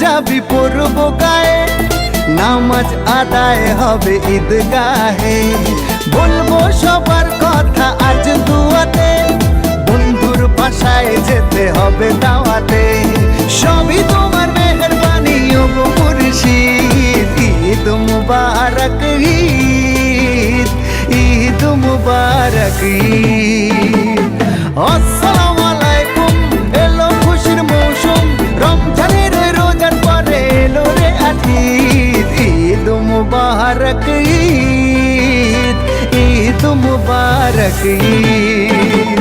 পাঞ্জাবি পরবো গায়ে, নামাজ আদায় হবে ঈদগাহে। বলবো সবার কথা আজ দুয়াতে, বন্ধুর বাসায় যেতে হবে দাওয়াতে। সবই তোমার মেহেরবানি ও গো মুর্শিদ। ঈদ মুবারক ঈদ, ঈদ মুবারক ঈদ। আসসালামু আলাইকুম, এলো খুশির মৌসুম, রমজানের রোজার পরে এলো রে ঈদ। ঈদ মুবারক ঈদ, ঈদ মুবারক ঈদ।